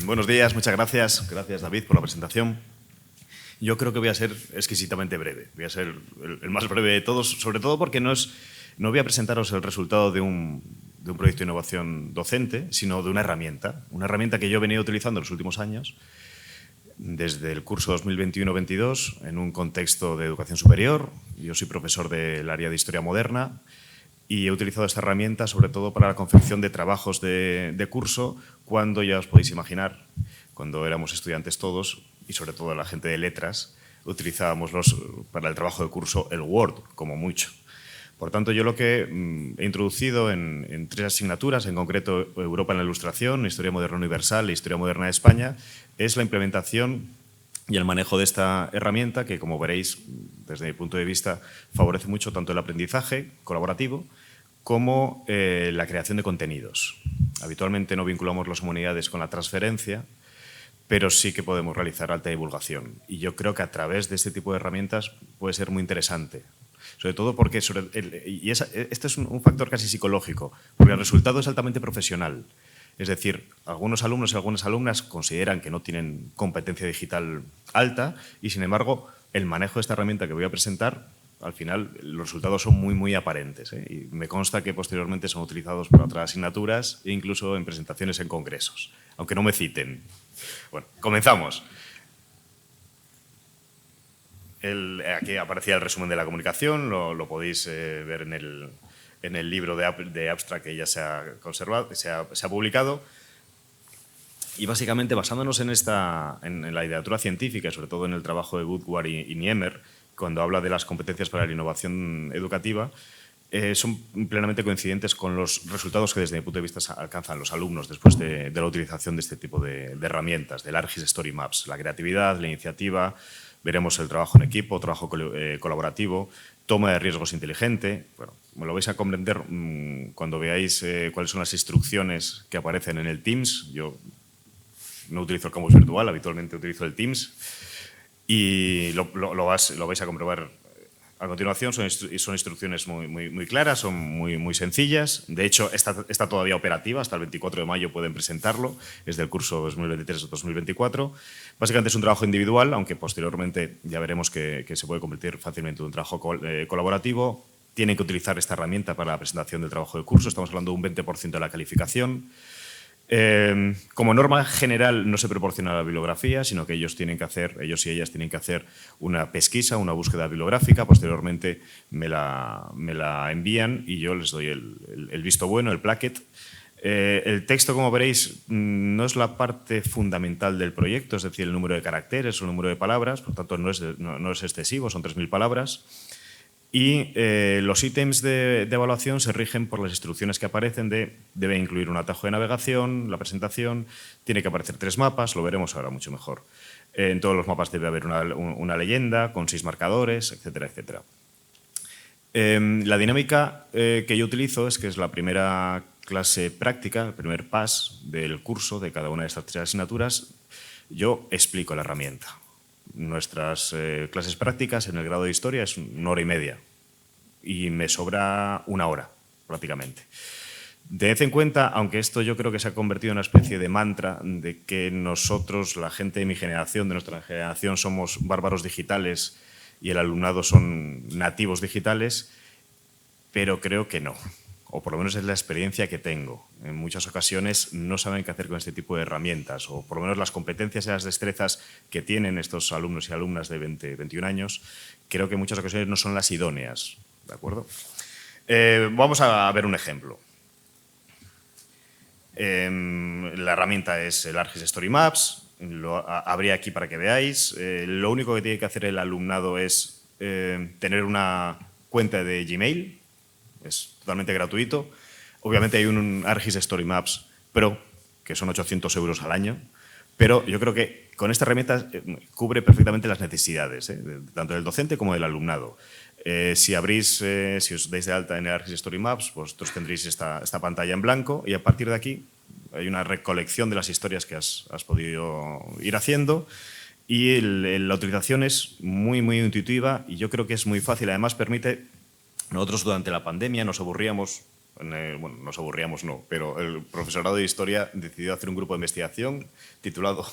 Buenos días, muchas gracias. Gracias, David, por la presentación. Yo creo que voy a ser exquisitamente breve. Voy a ser el más breve de todos, sobre todo porque no voy a presentaros el resultado de un proyecto de innovación docente, sino de una herramienta que yo he venido utilizando en los últimos años, desde el curso 2021-22, en un contexto de educación superior. Yo soy profesor del área de Historia Moderna y he utilizado esta herramienta sobre todo para la confección de trabajos de curso, cuando ya os podéis imaginar, cuando éramos estudiantes todos, y sobre todo la gente de letras, utilizábamos para el trabajo de curso el Word, como mucho. Por tanto, yo lo que he introducido en 3 asignaturas, en concreto Europa en la Ilustración, Historia Moderna Universal e Historia Moderna de España, es la implementación y el manejo de esta herramienta que, como veréis, desde mi punto de vista, favorece mucho tanto el aprendizaje colaborativo como la creación de contenidos. Habitualmente no vinculamos las humanidades con la transferencia, pero sí que podemos realizar alta divulgación. Y yo creo que a través de este tipo de herramientas puede ser muy interesante. Sobre todo porque este es un factor casi psicológico, porque el resultado es altamente profesional. Es decir, algunos alumnos y algunas alumnas consideran que no tienen competencia digital alta y, sin embargo, el manejo de esta herramienta que voy a presentar, al final los resultados son muy aparentes. Y me consta que posteriormente son utilizados por otras asignaturas e incluso en presentaciones en congresos, aunque no me citen. Bueno, comenzamos. Aquí aparecía el resumen de la comunicación, lo podéis ver en el libro de Abstract que ya se ha conservado, se ha publicado. Y básicamente, basándonos en la literatura científica, sobre todo en el trabajo de Woodward y Niemeyer, cuando habla de las competencias para la innovación educativa, son plenamente coincidentes con los resultados que, desde mi punto de vista, alcanzan los alumnos después de la utilización de este tipo de herramientas, del ARGIS Story Maps. La creatividad, la iniciativa, veremos el trabajo en equipo, trabajo colaborativo, toma de riesgos inteligente. Bueno, me lo vais a comprender cuando veáis cuáles son las instrucciones que aparecen en el Teams. Yo no utilizo el campus virtual, habitualmente utilizo el Teams. Y lo vais a comprobar a continuación. Son instrucciones muy claras, son muy sencillas. De hecho, está todavía operativa. Hasta el 24 de mayo pueden presentarlo. Es del curso 2023-2024. Básicamente es un trabajo individual, aunque posteriormente ya veremos que se puede convertir fácilmente en un trabajo colaborativo. Tienen que utilizar esta herramienta para la presentación del trabajo de curso. Estamos hablando de un 20% de la calificación. Como norma general no se proporciona la bibliografía, sino que ellos y ellas tienen que hacer una pesquisa, una búsqueda bibliográfica. Posteriormente me la envían y yo les doy el visto bueno, el plaquet. El texto, como veréis, no es la parte fundamental del proyecto, es decir, el número de caracteres o el número de palabras, por tanto no es excesivo, son 3.000 palabras. Y los ítems de evaluación se rigen por las instrucciones que aparecen debe incluir un atajo de navegación, la presentación, tiene que aparecer 3 mapas, lo veremos ahora mucho mejor. En todos los mapas debe haber una leyenda con 6 marcadores, etcétera, etcétera. La dinámica que yo utilizo es que es la primera clase práctica, el primer PAS del curso de cada una de estas 3 asignaturas. Yo explico la herramienta. Nuestras clases prácticas en el grado de Historia es 1 hora y media y me sobra 1 hora prácticamente. Tened en cuenta, aunque esto yo creo que se ha convertido en una especie de mantra, de que nosotros, la gente de mi generación, de nuestra generación, somos bárbaros digitales y el alumnado son nativos digitales, pero creo que no. O por lo menos es la experiencia que tengo. En muchas ocasiones no saben qué hacer con este tipo de herramientas, o por lo menos las competencias y las destrezas que tienen estos alumnos y alumnas de 20, 21 años, creo que en muchas ocasiones no son las idóneas. ¿De acuerdo? Vamos a ver un ejemplo. La herramienta es el ARGIS Story Maps, lo abrí aquí para que veáis. Lo único que tiene que hacer el alumnado es tener una cuenta de Gmail. Es totalmente gratuito. Obviamente hay un ARGIS Story Maps Pro, que son 800 euros al año, pero yo creo que con esta herramienta cubre perfectamente las necesidades, tanto del docente como del alumnado. Si os dais de alta en el ARGIS Story Maps, vosotros tendréis esta pantalla en blanco y a partir de aquí hay una recolección de las historias que has podido ir haciendo y la utilización es muy intuitiva y yo creo que es muy fácil. Además permite. Nosotros durante la pandemia nos aburríamos bueno, nos aburríamos no, pero el profesorado de historia decidió hacer un grupo de investigación titulado,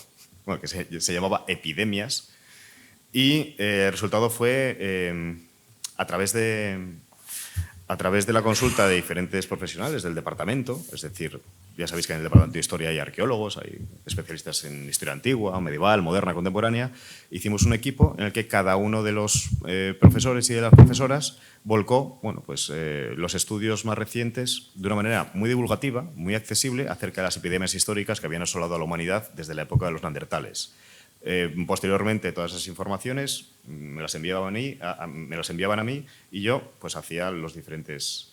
bueno, que se llamaba Epidemias, y el resultado fue a través de la consulta de diferentes profesionales del departamento, es decir, ya sabéis que en el departamento de historia hay arqueólogos, hay especialistas en historia antigua, medieval, moderna, contemporánea. Hicimos un equipo en el que cada uno de los profesores y de las profesoras volcó, bueno, pues, los estudios más recientes de una manera muy divulgativa, muy accesible, acerca de las epidemias históricas que habían asolado a la humanidad desde la época de los neandertales. Posteriormente, todas esas informaciones me las enviaban a mí y yo pues hacía las diferentes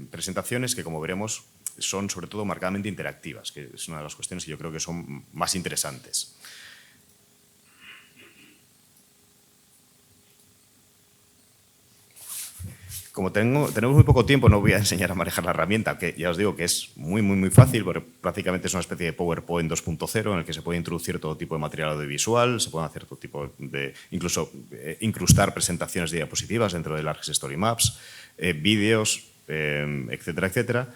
presentaciones que, como veremos, son sobre todo marcadamente interactivas, que es una de las cuestiones que yo creo que son más interesantes. Como tenemos muy poco tiempo, no voy a enseñar a manejar la herramienta, que ya os digo que es muy fácil, porque prácticamente es una especie de PowerPoint 2.0 en el que se puede introducir todo tipo de material audiovisual, se pueden hacer todo tipo de, incluso incrustar presentaciones de diapositivas dentro del ArcGIS Story Maps, vídeos, etcétera, etcétera.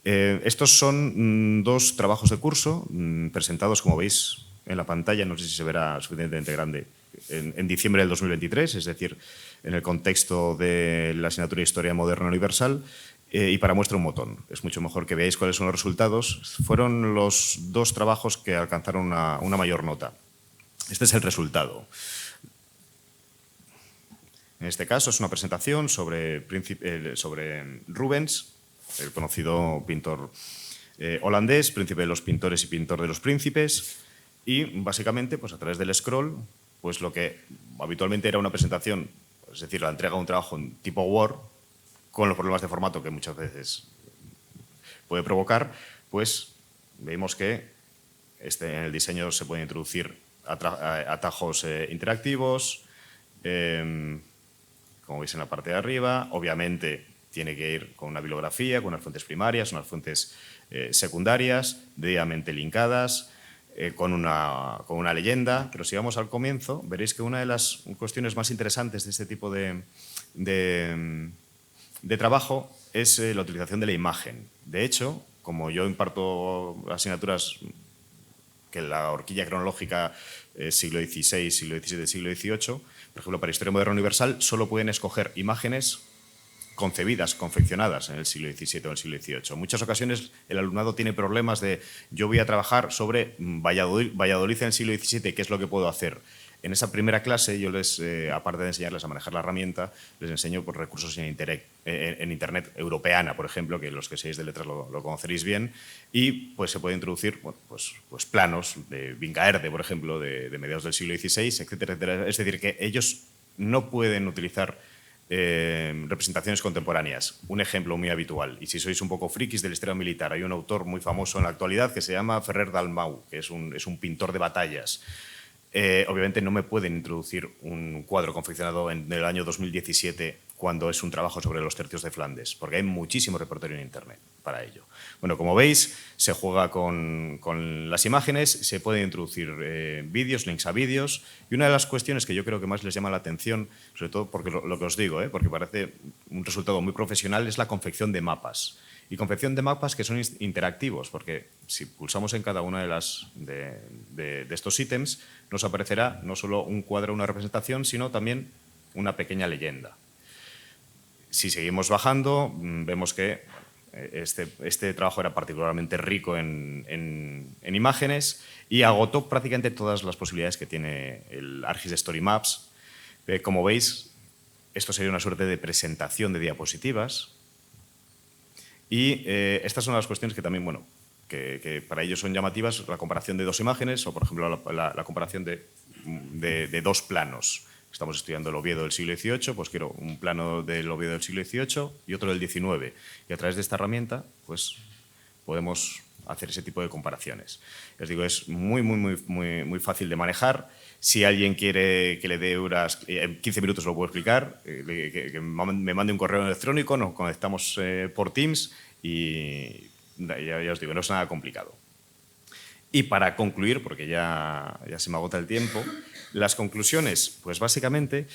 Estos son dos trabajos de curso presentados, como veis en la pantalla, no sé si se verá suficientemente grande, en diciembre del 2023, es decir, en el contexto de la asignatura de Historia Moderna Universal, y para muestra un botón. Es mucho mejor que veáis cuáles son los resultados. Fueron los dos trabajos que alcanzaron una mayor nota. Este es el resultado. En este caso es una presentación sobre Rubens, el conocido pintor holandés, príncipe de los pintores y pintor de los príncipes, y básicamente, pues a través del scroll, pues lo que habitualmente era una presentación, es decir, la entrega de un trabajo en tipo Word, con los problemas de formato que muchas veces puede provocar, pues vemos que en el diseño se pueden introducir atajos interactivos, como veis en la parte de arriba. Obviamente tiene que ir con una bibliografía, con unas fuentes primarias, unas fuentes secundarias, debidamente linkadas, con una leyenda. Pero si vamos al comienzo, veréis que una de las cuestiones más interesantes de este tipo de trabajo es la utilización de la imagen. De hecho, como yo imparto asignaturas que la horquilla cronológica siglo XVI, siglo XVII, siglo XVIII, por ejemplo, para Historia Moderna Universal, solo pueden escoger imágenes concebidas, confeccionadas en el siglo XVII o el siglo XVIII. En muchas ocasiones el alumnado tiene problemas de yo voy a trabajar sobre Valladolid en el siglo XVII, ¿qué es lo que puedo hacer? En esa primera clase yo aparte de enseñarles a manejar la herramienta, les enseño por recursos en Internet europeana, por ejemplo, que los que seáis de letras lo conoceréis bien, y pues se puede introducir, bueno, pues planos de Vincaerde, por ejemplo, de mediados del siglo XVI, etcétera, etcétera. Es decir, que ellos no pueden utilizar representaciones contemporáneas. Un ejemplo muy habitual, y si sois un poco frikis de la historia militar, hay un autor muy famoso en la actualidad que se llama Ferrer Dalmau, que es un pintor de batallas. Obviamente no me pueden introducir un cuadro confeccionado en el año 2017 cuando es un trabajo sobre los tercios de Flandes, porque hay muchísimo repertorio en Internet para ello. Bueno, como veis, se juega con las imágenes, se pueden introducir vídeos, links a vídeos, y una de las cuestiones que yo creo que más les llama la atención, sobre todo porque lo que os digo, porque parece un resultado muy profesional, es la confección de mapas. Y confección de mapas que son interactivos, porque si pulsamos en cada uno de estos ítems, nos aparecerá no solo un cuadro, una representación, sino también una pequeña leyenda. Si seguimos bajando, vemos que este trabajo era particularmente rico en imágenes y agotó prácticamente todas las posibilidades que tiene el ArcGIS Story Maps. Como veis, esto sería una suerte de presentación de diapositivas. Y estas son las cuestiones que también, bueno, que para ellos son llamativas, la comparación de dos imágenes o, por ejemplo, la comparación de dos planos. Estamos estudiando el Oviedo del siglo XVIII, pues quiero un plano del Oviedo del siglo XVIII y otro del XIX. Y a través de esta herramienta, pues podemos hacer ese tipo de comparaciones. Les digo, es muy fácil de manejar. Si alguien quiere que le dé horas, en 15 minutos lo puedo explicar, que me mande un correo electrónico, nos conectamos por Teams y ya os digo, no es nada complicado. Y para concluir, porque ya se me agota el tiempo, las conclusiones, pues básicamente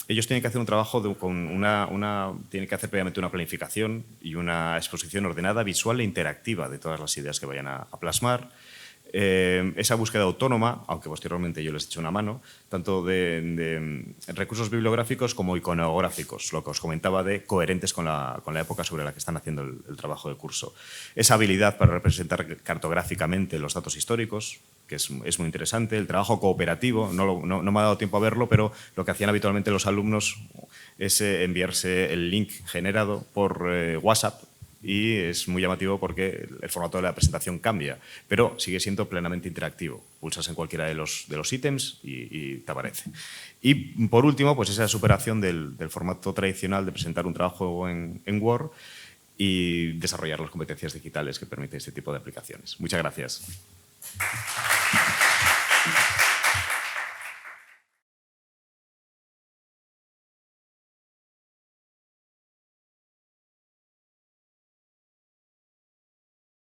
ellos tienen que hacer un trabajo tienen que hacer previamente una planificación y una exposición ordenada, visual e interactiva de todas las ideas que vayan a plasmar. Esa búsqueda autónoma, aunque posteriormente yo les eché una mano, tanto de recursos bibliográficos como iconográficos, lo que os comentaba de coherentes con la época sobre la que están haciendo el trabajo de curso. Esa habilidad para representar cartográficamente los datos históricos, que es muy interesante. El trabajo cooperativo, no me ha dado tiempo a verlo, pero lo que hacían habitualmente los alumnos es enviarse el link generado por WhatsApp, y es muy llamativo porque el formato de la presentación cambia, pero sigue siendo plenamente interactivo. Pulsas en cualquiera de los ítems y te aparece. Y por último, pues esa superación del formato tradicional de presentar un trabajo en Word y desarrollar las competencias digitales que permiten este tipo de aplicaciones. Muchas gracias.